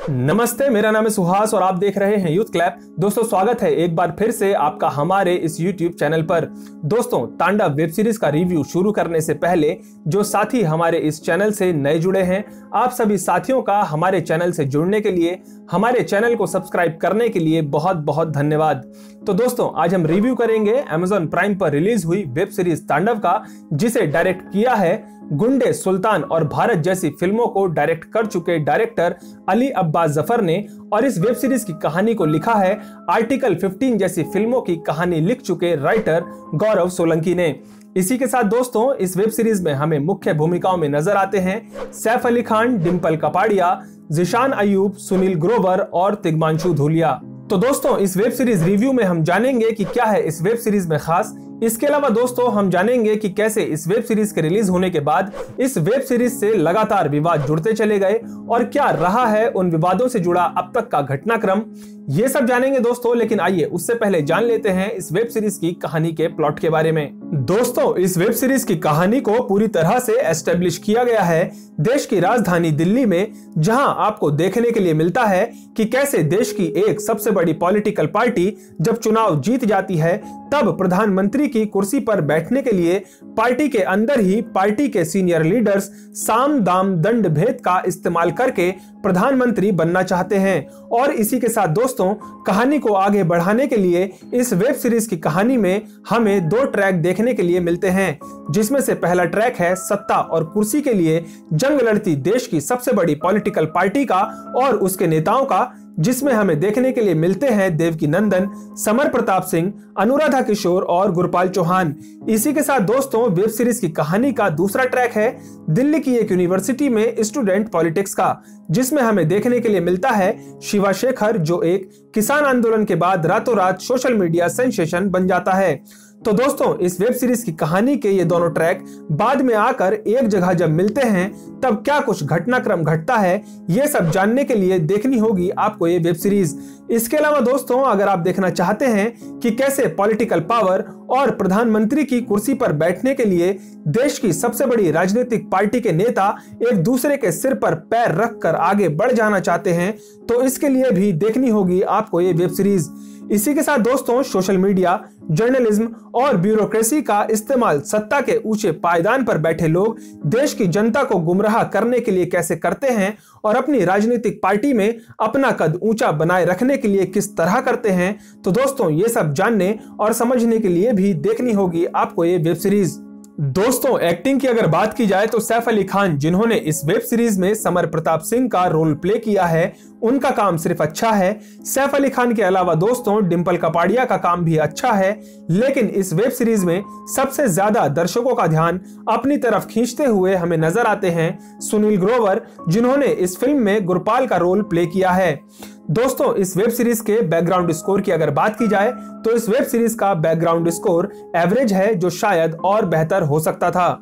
नमस्ते, मेरा नाम है सुहास और आप देख रहे हैं यूथ क्लैप। दोस्तों, स्वागत है एक बार फिर से आपका हमारे इस यूट्यूब चैनल पर। दोस्तों, तांडव वेब सीरीज का रिव्यू शुरू करने से पहले जो साथी हमारे इस चैनल से नए जुड़े हैं, आप सभी साथियों का हमारे चैनल से जुड़ने के लिए, हमारे चैनल को सब्सक्राइब करने के लिए बहुत बहुत धन्यवाद। तो दोस्तों, आज हम रिव्यू करेंगे Amazon प्राइम पर रिलीज हुई वेब सीरीज तांडव का, जिसे डायरेक्ट किया है गुंडे, सुल्तान और भारत जैसी फिल्मों को डायरेक्ट कर चुके डायरेक्टर अली अब्बास जफर ने, और इस वेब सीरीज की कहानी को लिखा है आर्टिकल 15 जैसी फिल्मों की कहानी लिख चुके राइटर गौरव सोलंकी ने। इसी के साथ दोस्तों, इस वेब सीरीज में हमें मुख्य भूमिकाओं में नजर आते हैं सैफ अली खान, डिंपल कपाड़िया, जिशान अयूब, सुनील ग्रोवर और तिग्मांशु धूलिया। तो दोस्तों, इस वेब सीरीज रिव्यू में हम जानेंगे कि क्या है इस वेब सीरीज में खास। इसके अलावा दोस्तों, हम जानेंगे कि कैसे इस वेब सीरीज के रिलीज होने के बाद इस वेब सीरीज से लगातार विवाद जुड़ते चले गए और क्या रहा है उन विवादों से जुड़ा अब तक का घटनाक्रम। ये सब जानेंगे दोस्तों, लेकिन आइए उससे पहले जान लेते हैं इस वेब सीरीज की कहानी के प्लॉट के बारे में। दोस्तों, इस वेब सीरीज की कहानी को पूरी तरह से एस्टेब्लिश किया गया है देश की राजधानी दिल्ली में, जहां आपको देखने के लिए मिलता है कि कैसे देश की एक सबसे बड़ी पॉलिटिकल पार्टी जब चुनाव जीत जाती है, तब प्रधानमंत्री की कुर्सी पर बैठने के लिए पार्टी के अंदर ही पार्टी के सीनियर लीडर्स साम दाम दंड भेद का इस्तेमाल करके प्रधानमंत्री बनना चाहते हैं। और इसी के साथ दोस्तों, कहानी को आगे बढ़ाने के लिए इस वेब सीरीज की कहानी में हमें दो ट्रैक देखने के लिए मिलते हैं, जिसमें से पहला ट्रैक है सत्ता और कुर्सी के लिए जंग लड़ती देश की सबसे बड़ी पॉलिटिकल पार्टी का और उसके नेताओं का, जिसमें हमें देखने के लिए मिलते हैं देवकी नंदन, समर प्रताप सिंह, अनुराधा किशोर और गुरपाल चौहान। इसी के साथ दोस्तों, वेब सीरीज की कहानी का दूसरा ट्रैक है दिल्ली की एक यूनिवर्सिटी में स्टूडेंट पॉलिटिक्स का, जिसमें हमें देखने के लिए मिलता है शिवा शेखर, जो एक किसान आंदोलन के बाद रातों रात सोशल मीडिया सेंसेशन बन जाता है। तो दोस्तों, इस वेब सीरीज की कहानी के ये दोनों ट्रैक बाद में आकर एक जगह जब मिलते हैं, तब क्या कुछ घटनाक्रम घटता है, ये सब जानने के लिए देखनी होगी आपको ये वेब सीरीज। इसके अलावा दोस्तों, अगर आप देखना चाहते हैं कि कैसे पॉलिटिकल पावर और प्रधानमंत्री की कुर्सी पर बैठने के लिए देश की सबसे बड़ी राजनीतिक पार्टी के नेता एक दूसरे के सिर पर पैर रखकर आगे बढ़ जाना चाहते हैं, तो इसके लिए भी देखनी होगी आपको ये वेब सीरीज। इसी के साथ दोस्तों, सोशल मीडिया, जर्नलिज्म और ब्यूरोक्रेसी का इस्तेमाल सत्ता के ऊंचे पायदान पर बैठे लोग देश की जनता को गुमराह करने के लिए कैसे करते हैं और अपनी राजनीतिक पार्टी में अपना कद ऊंचा बनाए रखने के लिए किस तरह करते हैं, तो दोस्तों ये सब जानने और समझने के लिए भी देखनी होगी आपको ये वेब सीरीज। दोस्तों, एक्टिंग की अगर बात की जाए तो सैफ अली खान, जिन्होंने इस वेब सीरीज में समर प्रताप सिंह का रोल प्ले किया है, उनका काम सिर्फ अच्छा है। सैफ अली खान के अलावा दोस्तों, डिंपल कपाड़िया का काम भी अच्छा है, लेकिन इस वेब सीरीज में सबसे ज्यादा दर्शकों का ध्यान अपनी तरफ खींचते हुए हमें नजर आते हैं सुनील ग्रोवर, जिन्होंने इस फिल्म में गुरपाल का रोल प्ले किया है। दोस्तों, इस वेब सीरीज के बैकग्राउंड स्कोर की अगर बात की जाए तो इस वेब सीरीज का बैकग्राउंड स्कोर एवरेज है, जो शायद और बेहतर हो सकता था।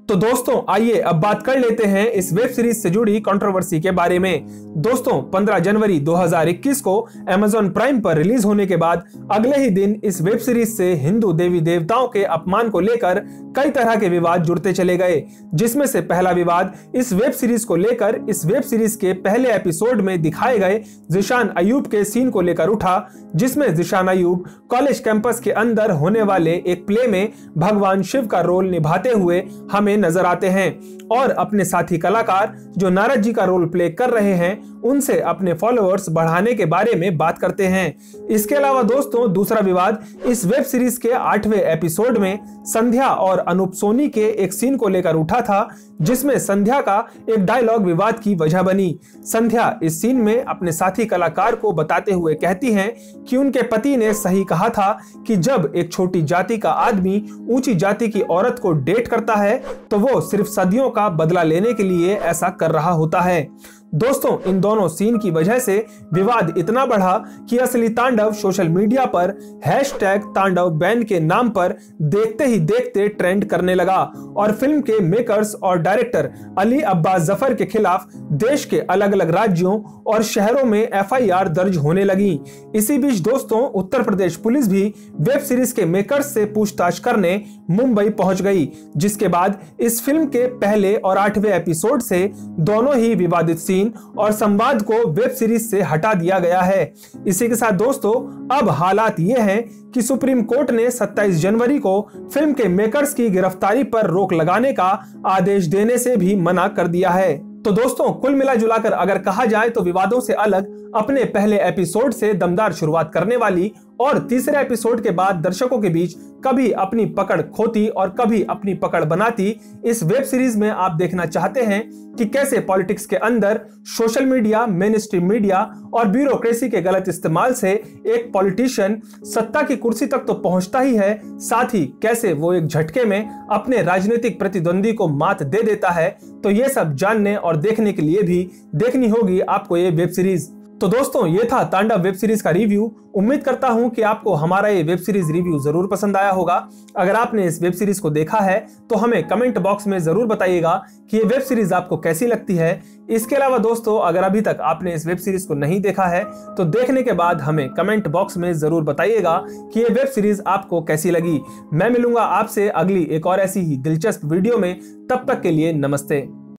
तो दोस्तों, आइए अब बात कर लेते हैं इस वेब सीरीज से जुड़ी कंट्रोवर्सी के बारे में। दोस्तों, 15 जनवरी 2021 को Amazon प्राइम पर रिलीज होने के बाद अगले ही दिन इस वेब सीरीज से हिंदू देवी देवताओं के अपमान को लेकर कई तरह के विवाद जुड़ते चले गए, जिसमें से पहला विवाद इस वेब सीरीज को लेकर इस वेब सीरीज के पहले एपिसोड में दिखाए गए जिशान अयूब के सीन को लेकर उठा, जिसमें जिशान अयूब कॉलेज कैंपस के अंदर होने वाले एक प्ले में भगवान शिव का रोल निभाते हुए हमें नजर आते हैं और अपने साथी कलाकार जो नारद जी का रोल प्ले कर रहे हैं, उनसे अपने फॉलोअर्स बढ़ाने के बारे में बात करते हैं। इसके अलावा दोस्तों, दूसरा विवाद इस वेब सीरीज के 8वें एपिसोड में संध्या और अनूप सोनी के एक सीन को लेकर उठा था, जिसमें संध्या का एक डायलॉग विवाद की वजह बनी। संध्या इस सीन में अपने साथी कलाकार को बताते हुए कहती हैं कि उनके पति ने सही कहा था कि जब एक छोटी जाति का आदमी ऊंची जाति की औरत को डेट करता है, तो वो सिर्फ सदियों का बदला लेने के लिए ऐसा कर रहा होता है। दोस्तों, इन दोनों सीन की वजह से विवाद इतना बढ़ा कि असली तांडव सोशल मीडिया पर #तांडव बैन के नाम पर देखते ही देखते ट्रेंड करने लगा और फिल्म के मेकर्स और डायरेक्टर अली अब्बास जफर के खिलाफ देश के अलग अलग राज्यों और शहरों में FIR दर्ज होने लगी। इसी बीच दोस्तों, उत्तर प्रदेश पुलिस भी वेब सीरीज के मेकर्स से पूछताछ करने मुंबई पहुंच गई, जिसके बाद इस फिल्म के पहले और 8वें एपिसोड से दोनों ही विवादित सीन सीन और संवाद को वेब सीरीज से हटा दिया गया है। इसी के साथ दोस्तों अब हालात ये हैं कि सुप्रीम कोर्ट ने 27 जनवरी को फिल्म के मेकर्स की गिरफ्तारी पर रोक लगाने का आदेश देने से भी मना कर दिया है। तो दोस्तों कुल मिला जुलाकर अगर कहा जाए तो विवादों से अलग अपने पहले एपिसोड से दमदार शुरुआत करने वाली और तीसरे एपिसोड के बाद दर्शकों के बीच कभी अपनी पकड़ खोती और कभी अपनी पकड़ बनाती इस वेब सीरीज में आप देखना चाहते हैं कि कैसे पॉलिटिक्स के अंदर social media, main stream media और ब्यूरोक्रेसी के गलत इस्तेमाल से एक पॉलिटिशियन सत्ता की कुर्सी तक तो पहुंचता ही है, साथ ही कैसे वो एक झटके में अपने राजनीतिक प्रतिद्वंदी को मात दे देता है। तो ये सब जानने और देखने के लिए भी देखनी होगी आपको ये वेब सीरीज। तो दोस्तों ये था तांडव वेब सीरीज का रिव्यू। उम्मीद करता हूं कि आपको हमारा ये वेब सीरीज रिव्यू जरूर पसंद आया होगा। अगर आपने इस वेब सीरीज को देखा है तो हमें कमेंट बॉक्स में जरूर बताइएगा कि ये वेब सीरीज आपको कैसी लगती है। इसके अलावा दोस्तों अगर अभी तक आपने इस वेब सीरीज को नहीं देखा है तो देखने के बाद हमें कमेंट बॉक्स में जरूर बताइएगा कि ये वेब सीरीज आपको कैसी लगी। मैं मिलूंगा आपसे अगली एक और ऐसी ही दिलचस्प वीडियो में। तब तक के लिए नमस्ते।